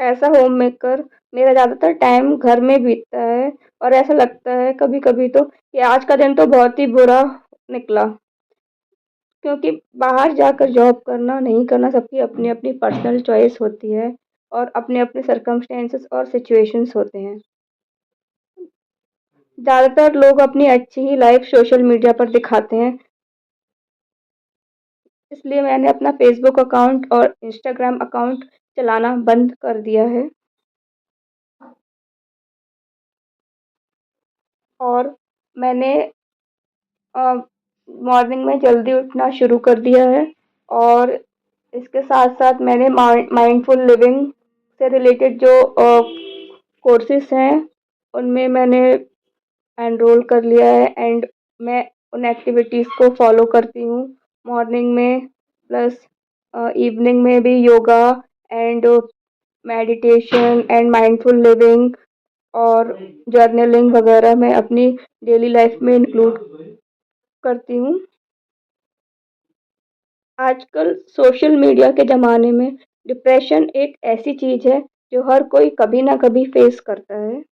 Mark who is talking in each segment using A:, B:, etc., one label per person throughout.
A: ऐसा home maker मेरा ज़्यादातर टाइम घर में बीतता है और ऐसा लगता है कभी-कभी तो कि आज का दिन तो बहुत ही बुरा निकला, क्योंकि बाहर जाकर जॉब करना, नहीं करना सबकी अपनी-अपनी पर्सनल चॉइस होती है और अपने-अपने सर्कमस्टेंसेस और सिचुएशंस होते हैं। ज़्यादातर लोग अपनी अच्छी ही लाइफ सोशल मीडिया पर दिखाते हैं, इसलिए मैंने अपना फेसबुक अकाउंट और इंस्टाग्राम अकाउंट चलाना बंद कर दिया है और मैंने अ, मॉर्निंग में जल्दी उठना शुरू कर दिया है और इसके साथ-साथ मैंने माइंडफुल लिविंग से रिलेटेड जो कोर्सेज़ हैं, उनमें मैंने एनरोल कर लिया है एंड मैं उन एक्टिविटीज़ को फॉलो करती हूँ मॉर्निंग में प्लस इवनिंग में भी yoga and meditation and mindful living और जर्नलिंग वगैरह मैं अपनी डेली लाइफ में इंक्लूड करती हूँ। आजकल सोशल मीडिया के ज़माने में डिप्रेशन एक ऐसी चीज़ है जो हर कोई कभी ना कभी फेस करता है।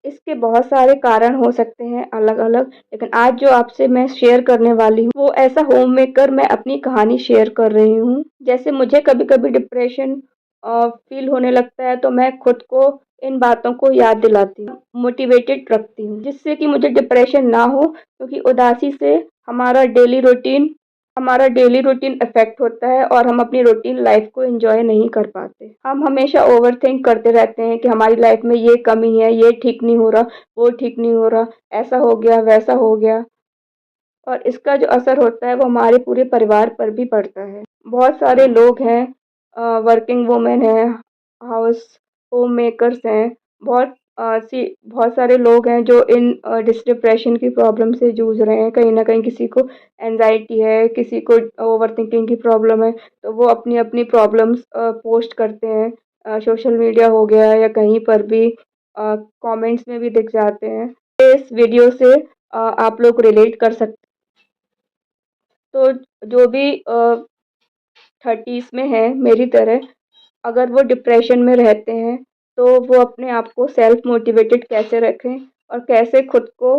A: इसके बहुत सारे कारण हो सकते हैं अलग-अलग, लेकिन आज जो आपसे मैं शेयर करने वाली हूँ, वो ऐसा होममेकर मैं अपनी कहानी शेयर कर रही हूँ। जैसे मुझे कभी-कभी डिप्रेशन फ़ील होने लगता है, तो मैं खुद को इन बातों को याद दिलाती हूँ, मोटिवेटेड रखती हूँ, जिससे कि मुझे डिप्रेशन ना हो, क्योंकि उदासी से हमारा डेली रूटीन इफ़ेक्ट होता है और हम अपनी रूटीन लाइफ को एंजॉय नहीं कर पाते। हम हमेशा ओवरथिंक करते रहते हैं कि हमारी लाइफ में ये कमी है, ये ठीक नहीं हो रहा, वो ठीक नहीं हो रहा, ऐसा हो गया, वैसा हो गया और इसका जो असर होता है वो हमारे पूरे परिवार पर भी पड़ता है। बहुत सारे लोग हैं, वर्किंग वुमेन हैं, हाउस होम मेकर्स हैं, बहुत सारे लोग हैं जो इन डिप्रेशन की प्रॉब्लम से जूझ रहे हैं। कहीं न कहीं किसी को एंग्ज़ायटी है, किसी को ओवरथिंकिंग की प्रॉब्लम है, तो वो अपनी-अपनी प्रॉब्लम्स पोस्ट करते हैं। सोशल मीडिया हो गया या कहीं पर भी कमेंट्स में भी दिख जाते हैं। इस वीडियो से आप लोग रिलेट कर सकते, तो जो भी 30s में है मेरी तरह, अगर वो डिप्रेशन में रहते हैं, तो वो अपने आप को सेल्फ मोटिवेटेड कैसे रखें और कैसे खुद को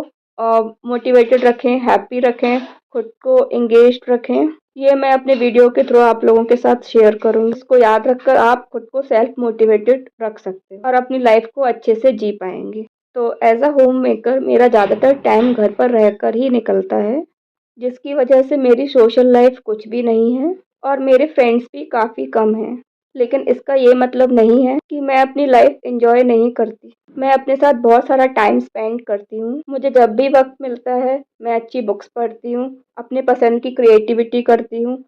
A: मोटिवेटेड रखें, हैप्पी रखें, खुद को एंगेज्ड रखें, ये मैं अपने वीडियो के थ्रू आप लोगों के साथ शेयर करूँगी। इसको याद रखकर आप खुद को सेल्फ मोटिवेटेड रख सकते हैं और अपनी लाइफ को अच्छे से जी पाएँगे। तो एज़ अ होममेकर मेरा ज़्यादातर टाइम घर पर रहकर ही निकलता है, जिसकी वजह से मेरी सोशल लाइफ कुछ भी नहीं है और मेरे फ्रेंड्स भी काफ़ी कम हैं। लेकिन इसका ये मतलब नहीं है कि मैं अपनी लाइफ एंजॉय नहीं करती। मैं अपने साथ बहुत सारा टाइम स्पेंड करती हूँ। मुझे जब भी वक़्त मिलता है, मैं अच्छी बुक्स पढ़ती हूँ, अपने पसंद की क्रिएटिविटी करती हूँ,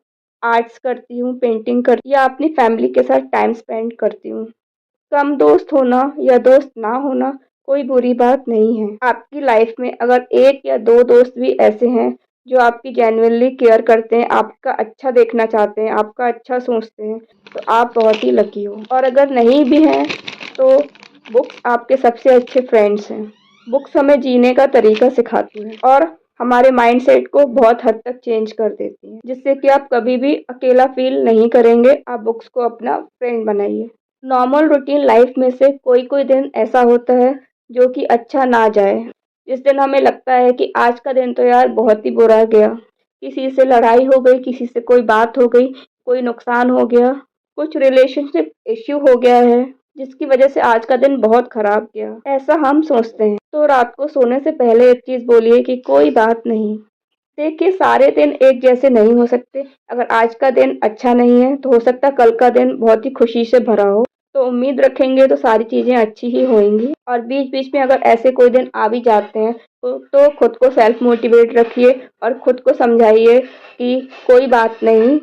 A: आर्ट्स करती हूँ, पेंटिंग करती या अपनी फैमिली के साथ टाइम स्पेंड करती हूँ। कम दोस्त होना या दोस्त ना होना कोई बुरी बात नहीं है। आपकी लाइफ में अगर 1 या 2 दोस्त भी ऐसे हैं जो आपकी जेन्युइनली केयर करते हैं, आपका अच्छा देखना चाहते हैं, आपका अच्छा सोचते हैं, तो आप बहुत ही लकी हो। और अगर नहीं भी हैं, तो बुक्स आपके सबसे अच्छे फ्रेंड्स हैं। बुक्स हमें जीने का तरीका सिखाती हैं और हमारे माइंडसेट को बहुत हद तक चेंज कर देती हैं, जिससे कि आप कभी भी अकेला फ़ील नहीं करेंगे। आप बुक्स को अपना फ्रेंड बनाइए। नॉर्मल रूटीन लाइफ में से कोई-कोई दिन ऐसा होता है जो कि अच्छा ना जाए। जिस दिन हमें लगता है कि आज का दिन तो यार बहुत ही बुरा गया। किसी से लड़ाई हो गई, किसी से कोई बात हो गई, कोई नुकसान हो गया, कुछ रिलेशनशिप इश्यू हो गया है, जिसकी वजह से आज का दिन बहुत खराब गया। ऐसा हम सोचते हैं। तो रात को सोने से पहले एक चीज़ बोलिए कि कोई बात नहीं। देखिए, सारे दिन एक जैसे नहीं हो सकते। अगर आज का दिन अच्छा नहीं है, तो हो सकता है कल का दिन बहुत ही खुशी से भरा हो। तो उम्मीद रखेंगे तो सारी चीज़ें अच्छी ही होएँगी और बीच-बीच में अगर ऐसे कोई दिन आ भी जाते हैं, तो खुद को सेल्फ मोटिवेट रखिए और खुद को समझाइए कि कोई बात नहीं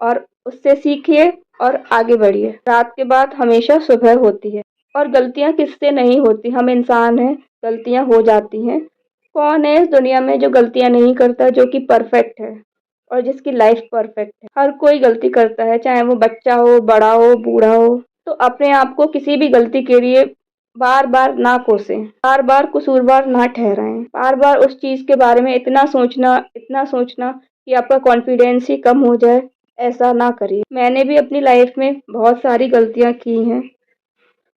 A: और उससे सीखिए और आगे बढ़िए। रात के बाद हमेशा सुबह होती है और गलतियाँ किससे नहीं होती, हम इंसान हैं, गलतियाँ हो जाती हैं। कौन है इस दुनिया में जो गलतियाँ नहीं करता, जो कि परफेक्ट है और जिसकी लाइफ परफेक्ट है। हर कोई गलती करता है, चाहे वो बच्चा हो, बड़ा हो, बूढ़ा हो। तो अपने आप को किसी भी गलती के लिए बार-बार ना कोसें, बार-बार कसूरवार ना ठहराएँ, बार-बार उस चीज़ के बारे में इतना सोचना कि आपका कॉन्फिडेंस ही कम हो जाए ऐसा ना करिए। मैंने भी अपनी लाइफ में बहुत सारी गलतियाँ की हैं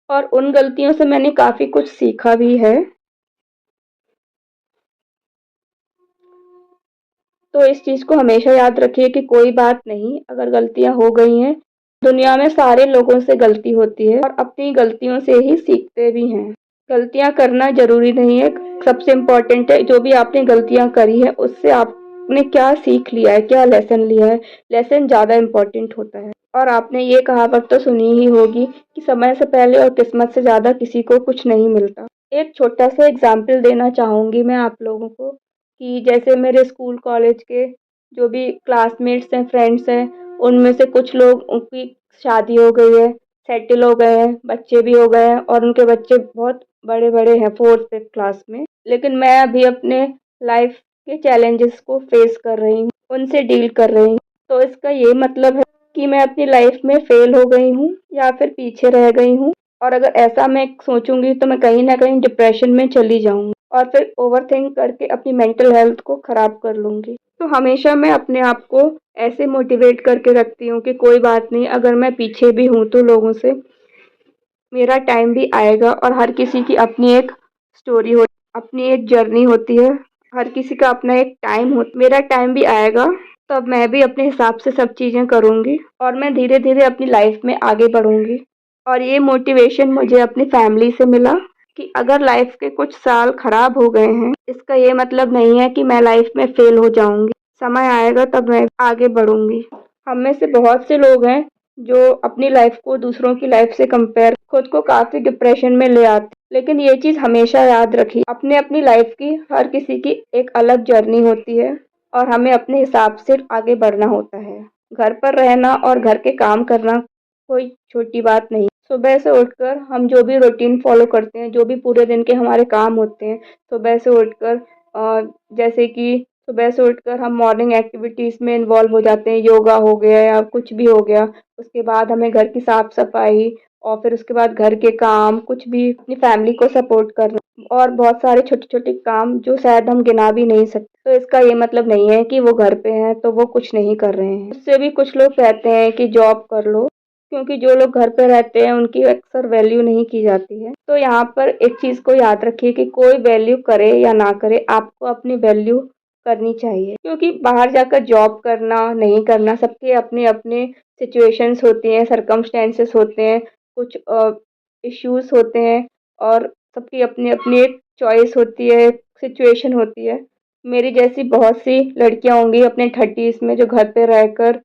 A: और उन गलतियों से मैंने काफ़ी कुछ सीखा भी है। तो इस चीज़ को हमेशा याद रखिए कि कोई बात नहीं, अगर गलतियाँ हो गई हैं, दुनिया में सारे लोगों से गलती होती है और अपनी गलतियों से ही सीखते भी हैं। गलतियाँ करना ज़रूरी नहीं है, सबसे इम्पोर्टेंट है जो भी आपने गलतियाँ करी है उससे आपने क्या सीख लिया है, क्या लेसन लिया है, लेसन ज़्यादा इम्पोर्टेंट होता है। और आपने ये कहावत तो सुनी ही होगी कि समय से पहले और किस्मत से ज़्यादा किसी को कुछ नहीं मिलता। एक छोटा सा एग्जाम्पल देना चाहूँगी मैं आप लोगों को कि जैसे मेरे स्कूल कॉलेज के जो भी क्लासमेट्स हैं, फ्रेंड्स हैं, उनमें से कुछ लोग उनकी शादी हो गई है, सेटल हो गए हैं, बच्चे भी हो गए हैं और उनके बच्चे बहुत बड़े-बड़े हैं 4th 5th क्लास में। लेकिन मैं अभी अपने लाइफ के चैलेंजेस को फेस कर रही हूँ, उनसे डील कर रही हूँ। तो इसका ये मतलब है कि मैं अपनी लाइफ में फेल हो गई हूँ या फिर पीछे रह गई हूँ और अगर ऐसा मैं सोचूंगी तो मैं कहीं ना कहीं डिप्रेशन में चली जाऊंगी और फिर ओवरथिंक करके अपनी मेंटल हेल्थ को खराब कर लूंगी। तो हमेशा मैं अपने आप को ऐसे मोटिवेट करके रखती हूँ कि कोई बात नहीं, अगर मैं पीछे भी हूँ तो लोगों से मेरा टाइम भी आएगा और हर किसी की अपनी एक स्टोरी हो, अपनी एक जर्नी होती है, हर किसी का अपना एक टाइम हो, मेरा टाइम भी आएगा तब मैं भी अपने हिसाब से सब चीज़ें करूँगी और मैं धीरे धीरे अपनी लाइफ में आगे बढ़ूँगी। और ये मोटिवेशन मुझे अपनी फैमिली से मिला कि अगर लाइफ के कुछ साल खराब हो गए हैं, इसका ये मतलब नहीं है कि मैं लाइफ में फेल हो जाऊंगी। समय आएगा तब मैं आगे बढ़ूंगी। हम में से बहुत से लोग हैं जो अपनी लाइफ को दूसरों की लाइफ से कंपेयर खुद को काफी डिप्रेशन में ले आते, लेकिन ये चीज हमेशा याद रखिए, अपने अपनी लाइफ की हर किसी की एक अलग जर्नी होती है और हमें अपने हिसाब से आगे बढ़ना होता है। घर पर रहना और घर के काम करना कोई छोटी बात नहीं। सुबह से उठकर हम जो भी रूटीन फॉलो करते हैं, जो भी पूरे दिन के हमारे काम होते हैं, सुबह से उठकर जैसे कि सुबह से उठकर हम मॉर्निंग एक्टिविटीज़ में इन्वॉल्व हो जाते हैं, योगा हो गया या कुछ भी हो गया। उसके बाद हमें घर की साफ सफाई और फिर उसके बाद घर के काम, कुछ भी अपनी फैमिली को सपोर्ट करना और बहुत सारे छोटे छोटे काम जो शायद हम गिना भी नहीं सकते। तो इसका ये मतलब नहीं है कि वो घर पे हैं तो वो कुछ नहीं कर रहे हैं। उससे भी कुछ लोग कहते हैं कि जॉब कर लो, क्योंकि जो लोग घर पे रहते हैं उनकी अक्सर वैल्यू नहीं की जाती है। तो यहाँ पर एक चीज़ को याद रखिए कि कोई वैल्यू करे या ना करे, आपको अपनी वैल्यू करनी चाहिए, क्योंकि बाहर जाकर जॉब करना नहीं करना सबके अपने अपने सिचुएशंस होती हैं, सरकमस्टेंसेस होते हैं, कुछ इश्यूज होते हैं और सबकी अपनी अपनी एक चॉइस होती है, सिचुएशन होती है। मेरी जैसी बहुत सी लड़कियां होंगी अपने 30s में जो घर पे रहकर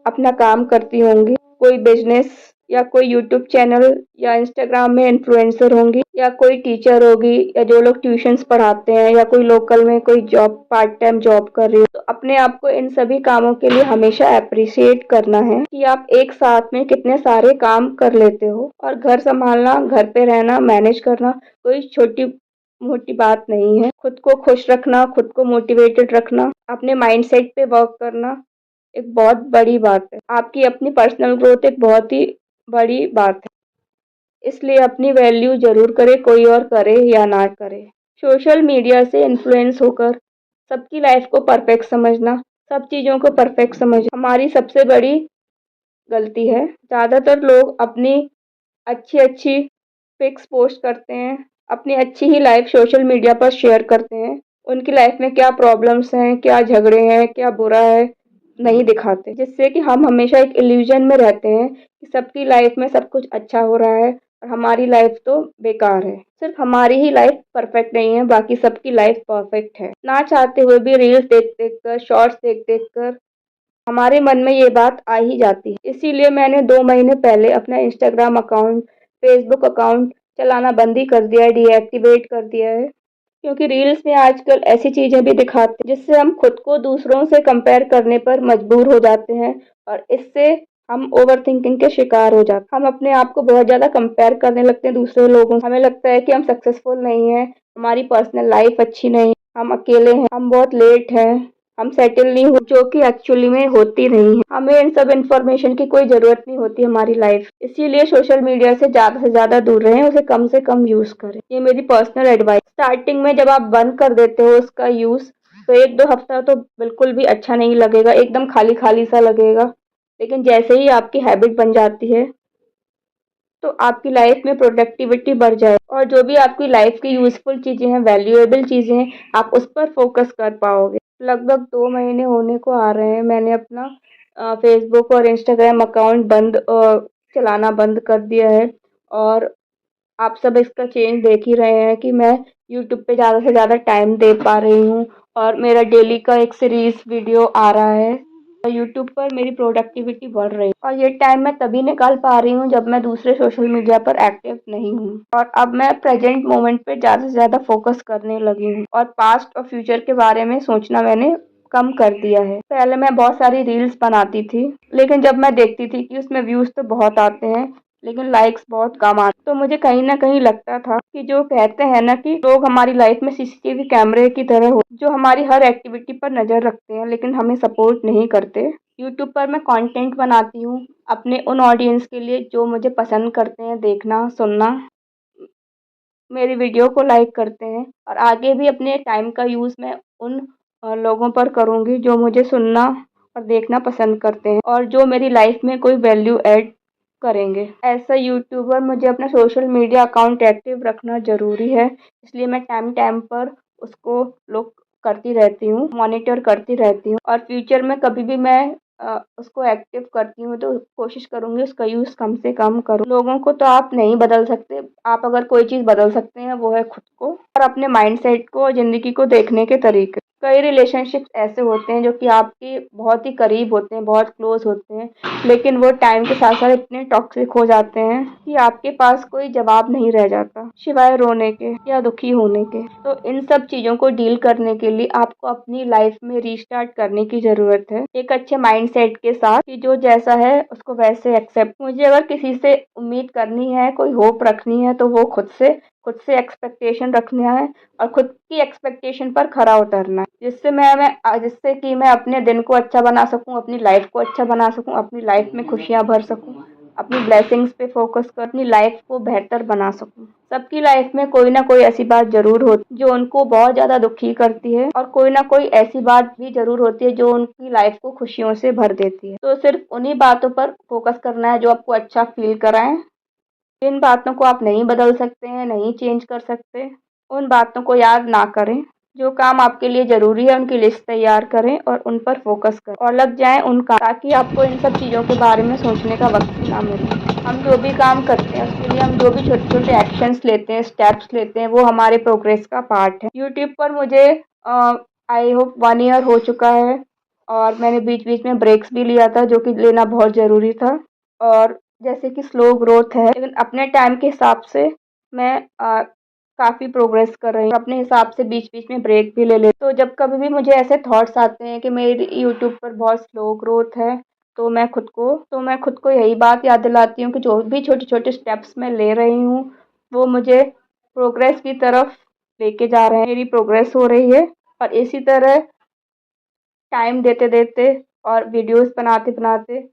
A: अपना काम करती होंगी, कोई बिजनेस या कोई यूट्यूब चैनल या इंस्टाग्राम में इन्फ्लुएंसर होंगी या कोई टीचर होगी या जो लोग ट्यूशंस पढ़ाते हैं या कोई लोकल में कोई जॉब पार्ट टाइम जॉब कर रही हो। तो अपने आप को इन सभी कामों के लिए हमेशा अप्रिशिएट करना है कि आप एक साथ में कितने सारे काम कर लेते हो और घर संभालना, घर पे रहना, मैनेज करना कोई छोटी मोटी बात नहीं है। खुद को खुश रखना, खुद को मोटिवेटेड रखना, अपने माइंडसेट पे वर्क करना एक बहुत बड़ी बात है। आपकी अपनी पर्सनल ग्रोथ एक बहुत ही बड़ी बात है। इसलिए अपनी वैल्यू ज़रूर करे, कोई और करे या ना करे। सोशल मीडिया से इन्फ्लुएंस होकर सबकी लाइफ को परफेक्ट समझना, सब चीज़ों को परफेक्ट समझना हमारी सबसे बड़ी गलती है। ज़्यादातर लोग अपनी अच्छी-अच्छी पिक्स पोस्ट करते हैं, अपनी अच्छी ही लाइफ सोशल मीडिया पर शेयर करते हैं। उनकी लाइफ में क्या प्रॉब्लम्स हैं, क्या झगड़े हैं, क्या बुरा है, नहीं दिखाते, जिससे कि हम हमेशा एक इल्यूजन में रहते हैं कि सबकी लाइफ में सब कुछ अच्छा हो रहा है और हमारी लाइफ तो बेकार है। सिर्फ हमारी ही लाइफ परफेक्ट नहीं है, बाकी सबकी लाइफ परफेक्ट है। ना चाहते हुए भी रील्स देख-देख कर, शॉर्ट्स देख-देख कर हमारे मन में ये बात आ ही जाती है। इसीलिए मैंने 2 महीने पहले अपना इंस्टाग्राम अकाउंट, फेसबुक अकाउंट चलाना बंद ही कर दिया है, डीएक्टिवेट कर दिया है। क्योंकि रील्स में आजकल ऐसी चीज़ें भी दिखाते हैं जिससे हम खुद को दूसरों से कंपेयर करने पर मजबूर हो जाते हैं और इससे हम ओवरथिंकिंग के शिकार हो जाते हैं। हम अपने आप को बहुत ज़्यादा कंपेयर करने लगते हैं दूसरे लोगों से। हमें लगता है कि हम सक्सेसफुल नहीं हैं, हमारी पर्सनल लाइफ अच्छी नहीं है, हम अकेले हैं, हम बहुत लेट हैं, हम सेटल नहीं हो, जो कि एक्चुअली में होती नहीं है। हमें इन सब इन्फॉर्मेशन की कोई ज़रूरत नहीं होती हमारी लाइफ। इसीलिए सोशल मीडिया से ज़्यादा दूर रहें, उसे कम से कम यूज़ करें। ये मेरी पर्सनल एडवाइस। स्टार्टिंग में जब आप बंद कर देते हो उसका यूज़, तो 1-2 हफ्ता तो बिल्कुल भी अच्छा नहीं लगेगा, एकदम खाली-खाली सा लगेगा। लेकिन जैसे ही आपकी हैबिट बन जाती है, तो आपकी लाइफ में प्रोडक्टिविटी बढ़ जाए और जो भी आपकी लाइफ की यूज़फुल चीज़ें हैं, वैल्यूएबल चीज़ें हैं, आप उस पर फ़ोकस कर पाओगे। लगभग 2 महीने होने को आ रहे हैं, मैंने अपना फ़ेसबुक और इंस्टाग्राम अकाउंट चलाना बंद कर दिया है और आप सब इसका चेंज देख ही रहे हैं कि मैं यूट्यूब पे ज़्यादा से ज़्यादा टाइम दे पा रही हूँ और मेरा डेली का एक सीरीज़ वीडियो आ रहा है और यूट्यूब पर मेरी प्रोडक्टिविटी बढ़ रही है और ये टाइम मैं तभी निकाल पा रही हूँ जब मैं दूसरे सोशल मीडिया पर एक्टिव नहीं हूँ और अब मैं प्रेजेंट मोमेंट पे ज़्यादा से ज़्यादा फोकस करने लगी हूँ और पास्ट और फ्यूचर के बारे में सोचना मैंने कम कर दिया है। पहले मैं बहुत सारी रील्स बनाती थी, लेकिन जब मैं देखती थी कि उसमें व्यूज़ तो बहुत आते हैं लेकिन लाइक्स बहुत कम आते, तो मुझे कहीं न कहीं लगता था कि जो कहते हैं ना कि लोग हमारी लाइफ में सीसीटीवी कैमरे की तरह हो, जो हमारी हर एक्टिविटी पर नज़र रखते हैं लेकिन हमें सपोर्ट नहीं करते। यूट्यूब पर मैं कंटेंट बनाती हूँ अपने उन ऑडियंस के लिए जो मुझे पसंद करते हैं देखना, सुनना, मेरी वीडियो को लाइक करते हैं और आगे भी अपने टाइम का यूज़ मैं उन लोगों पर करूँगी जो मुझे सुनना और देखना पसंद करते हैं और जो मेरी लाइफ में कोई वैल्यू ऐड करेंगे। ऐसा यूट्यूबर मुझे अपना सोशल मीडिया अकाउंट एक्टिव रखना ज़रूरी है, इसलिए मैं टाइम टाइम पर उसको लुक करती रहती हूँ, मॉनिटर करती रहती हूँ और फ्यूचर में कभी भी मैं उसको एक्टिव करती हूँ तो कोशिश करूँगी उसका यूज़ कम से कम करूँ। लोगों को तो आप नहीं बदल सकते, आप अगर कोई चीज़ बदल सकते हैं वो है खुद को और अपने माइंडसेट को और ज़िंदगी को देखने के तरीके। कई रिलेशनशिप्स ऐसे होते हैं जो कि आपके बहुत ही करीब होते हैं, बहुत क्लोज होते हैं, लेकिन वो टाइम के साथ साथ इतने टॉक्सिक हो जाते हैं कि आपके पास कोई जवाब नहीं रह जाता सिवाय रोने के या दुखी होने के। तो इन सब चीज़ों को डील करने के लिए आपको अपनी लाइफ में रीस्टार्ट करने की ज़रूरत है एक अच्छे माइंडसेट के साथ कि जो जैसा है उसको वैसे एक्सेप्ट। मुझे अगर किसी से उम्मीद करनी है, कोई होप रखनी है तो वो खुद से एक्सपेक्टेशन रखना है और खुद की एक्सपेक्टेशन पर खरा उतरना है, जिससे कि मैं अपने दिन को अच्छा बना सकूं, अपनी लाइफ को अच्छा बना सकूं, अपनी लाइफ में खुशियां भर सकूं, अपनी ब्लेसिंग्स पे फोकस कर अपनी लाइफ को बेहतर बना सकूं। सबकी लाइफ में कोई ना कोई ऐसी बात जरूर होती जो उनको बहुत ज़्यादा दुखी करती है और कोई ना कोई ऐसी बात भी जरूर होती है जो उनकी लाइफ को खुशियों से भर देती है। तो सिर्फ उन्हीं बातों पर फोकस करना है जो आपको अच्छा फील कराएं। जिन बातों को आप नहीं बदल सकते हैं, नहीं चेंज कर सकते, उन बातों को याद ना करें। जो काम आपके लिए ज़रूरी है उनकी लिस्ट तैयार करें और उन पर फोकस करें और लग जाएं उन काम, ताकि आपको इन सब चीज़ों के बारे में सोचने का वक्त ही ना मिले। हम जो भी काम करते हैं उसके लिए हम जो भी छोटे छोटे एक्शंस लेते हैं, स्टेप्स लेते हैं, वो हमारे प्रोग्रेस का पार्ट है। यूट्यूब पर मुझे आई होप 1 ईयर हो चुका है और मैंने बीच बीच में ब्रेक्स भी लिया था जो कि लेना बहुत ज़रूरी था और जैसे कि स्लो ग्रोथ है लेकिन अपने टाइम के हिसाब से मैं काफ़ी प्रोग्रेस कर रही हूँ। अपने हिसाब से बीच बीच में ब्रेक भी ले लेती हूँ। तो जब कभी भी मुझे ऐसे थॉट्स आते हैं कि मेरी यूट्यूब पर बहुत स्लो ग्रोथ है तो मैं खुद को यही बात याद दिलाती हूँ कि जो भी छोटे छोटे स्टेप्स मैं ले रही हूँ वो मुझे प्रोग्रेस की तरफ लेके जा रहे हैं। मेरी प्रोग्रेस हो रही है और इसी तरह टाइम देते देते और वीडियोस बनाते बनाते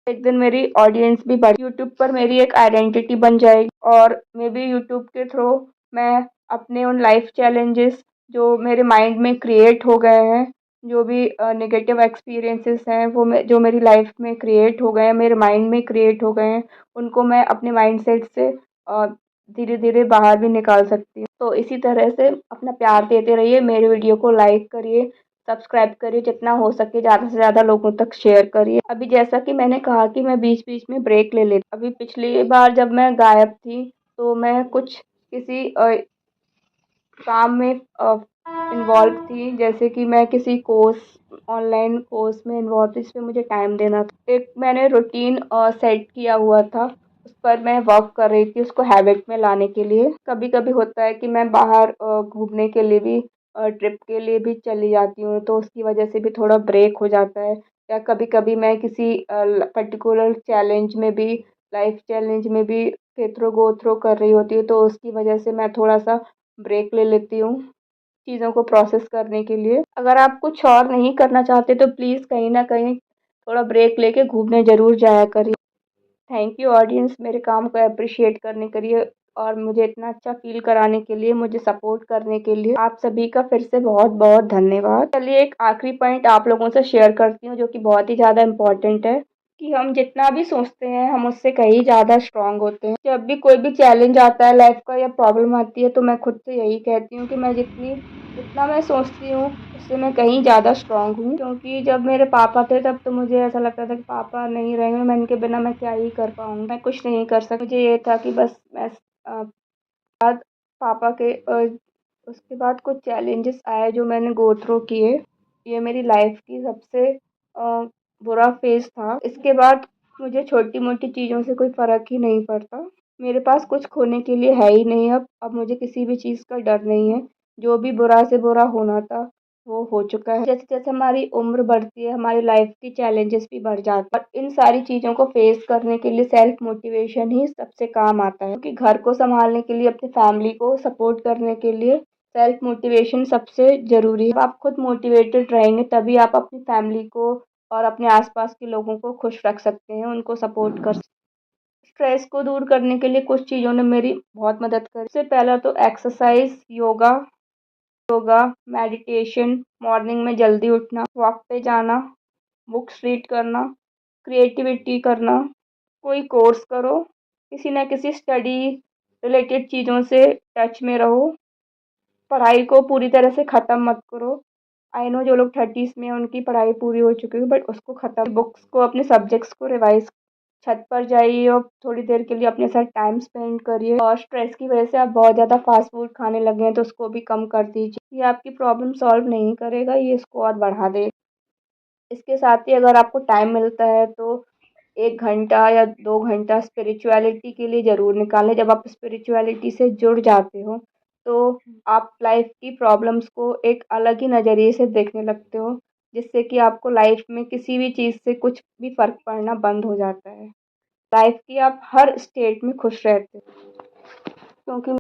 A: एक दिन मेरी ऑडियंस भी बढ़ यूट्यूब पर मेरी एक आइडेंटिटी बन जाएगी और मे बी यूट्यूब के थ्रू मैं अपने उन लाइफ चैलेंजेस जो मेरे माइंड में क्रिएट हो गए हैं, जो भी नेगेटिव एक्सपीरियंसेस हैं वो जो मेरी लाइफ में क्रिएट हो गए हैं, मेरे माइंड में क्रिएट हो गए हैं, उनको मैं अपने माइंडसेट से धीरे धीरे बाहर भी निकाल सकती हूँ। तो इसी तरह से अपना प्यार देते रहिए, मेरे वीडियो को लाइक करिए, सब्सक्राइब करिए, जितना हो सके ज़्यादा से ज़्यादा लोगों तक शेयर करिए। अभी जैसा कि मैंने कहा कि मैं बीच-बीच में ब्रेक ले लेती, अभी पिछली बार जब मैं गायब थी तो मैं कुछ किसी काम में इन्वॉल्व थी, जैसे कि मैं किसी ऑनलाइन कोर्स में इन्वॉल्व थी जिसमें मुझे टाइम देना था। एक मैंने रूटीन सेट किया हुआ था, उस पर मैं वर्क कर रही थी उसको हैबिट में लाने के लिए। कभी-कभी होता है कि मैं बाहर घूमने के लिए भी ट्रिप के लिए भी चली जाती हूँ तो उसकी वजह से भी थोड़ा ब्रेक हो जाता है या कभी-कभी मैं किसी पर्टिकुलर चैलेंज में भी लाइफ चैलेंज में भी गो थ्रू कर रही होती हूँ तो उसकी वजह से मैं थोड़ा-सा ब्रेक ले लेती हूँ चीज़ों को प्रोसेस करने के लिए। अगर आप कुछ और नहीं करना चाहते तो प्लीज़ कहीं न कहीं थोड़ा ब्रेक लेके घूमने ज़रूर जाया करिए। थैंक यू ऑडियंस मेरे काम को एप्रिशिएट करने के लिए और मुझे इतना अच्छा फ़ील कराने के लिए, मुझे सपोर्ट करने के लिए आप सभी का फिर से बहुत-बहुत धन्यवाद। चलिए एक आखिरी पॉइंट आप लोगों से शेयर करती हूँ जो कि बहुत ही ज़्यादा इम्पोर्टेंट है कि हम जितना भी सोचते हैं हम उससे कहीं ज़्यादा स्ट्रॉन्ग होते हैं। जब भी कोई भी चैलेंज आता है लाइफ़ का या प्रॉब्लम आती है तो मैं खुद से यही कहती हूँ कि जितना मैं सोचती हूँ उससे मैं कहीं ज़्यादा स्ट्रॉन्ग हूँ। क्योंकि जब मेरे पापा थे तब तो मुझे ऐसा लगता था कि पापा नहीं रहेंगे, मैं इनके बिना मैं क्या ही कर पाऊँगी, मैं कुछ नहीं कर सकती। मुझे ये था कि बस मैं बाद पापा के उसके बाद कुछ चैलेंजेस आए जो मैंने गो थ्रू किए। ये मेरी लाइफ की सबसे बुरा फेज़ था। इसके बाद मुझे छोटी-मोटी चीज़ों से कोई फ़र्क ही नहीं पड़ता। मेरे पास कुछ खोने के लिए है ही नहीं अब मुझे किसी भी चीज़ का डर नहीं है। जो भी बुरा से बुरा होना था वो हो चुका है। जैसे-जैसे हमारी उम्र बढ़ती है, हमारी लाइफ की चैलेंजेस भी बढ़ जाते हैं और इन सारी चीज़ों को फेस करने के लिए सेल्फ मोटिवेशन ही सबसे काम आता है। क्योंकि घर को सँभालने के लिए, अपनी फैमिली को सपोर्ट करने के लिए सेल्फ मोटिवेशन सबसे ज़रूरी है। जब आप खुद मोटिवेटेड रहेंगे तभी आप अपनी फैमिली को और अपने आस-पास के लोगों को खुश रख सकते हैं, उनको सपोर्ट कर स्ट्रेस को दूर करने के लिए कुछ चीज़ों ने मेरी बहुत मदद करी। सबसे पहला तो एक्सरसाइज़, योगा, मेडिटेशन, मॉर्निंग में जल्दी उठना, वॉक पे जाना, बुक्स रीड करना, क्रिएटिविटी करना, कोई कोर्स करो, किसी न किसी स्टडी रिलेटेड चीज़ों से टच में रहो, पढ़ाई को पूरी तरह से ख़त्म मत करो। आई नो जो लोग 30s में हैं उनकी पढ़ाई पूरी हो चुकी है बट उसको ख़त्म बुक्स को अपने सब्जेक्ट्स को रिवाइज़ छत पर जाइए और थोड़ी देर के लिए अपने साथ टाइम स्पेंड करिए और स्ट्रेस की वजह से आप बहुत ज़्यादा फास्ट फूड खाने लगे हैं तो उसको भी कम कर दीजिए। ये आपकी प्रॉब्लम सॉल्व नहीं करेगा, ये इसको और बढ़ा देगा। इसके साथ ही अगर आपको टाइम मिलता है तो 1 घंटा या 2 घंटा स्पिरिचुअलिटी के लिए ज़रूर निकालें। जब आप स्पिरिचुअलिटी से जुड़ जाते हो तो आप लाइफ़ की प्रॉब्लम्स को एक अलग ही नज़रिए से देखने लगते हो, जिससे कि आपको लाइफ़ में किसी भी चीज़ से कुछ भी फ़र्क पड़ना बंद हो जाता है। लाइफ़ की आप हर स्टेट में खुश रहते हो क्योंकि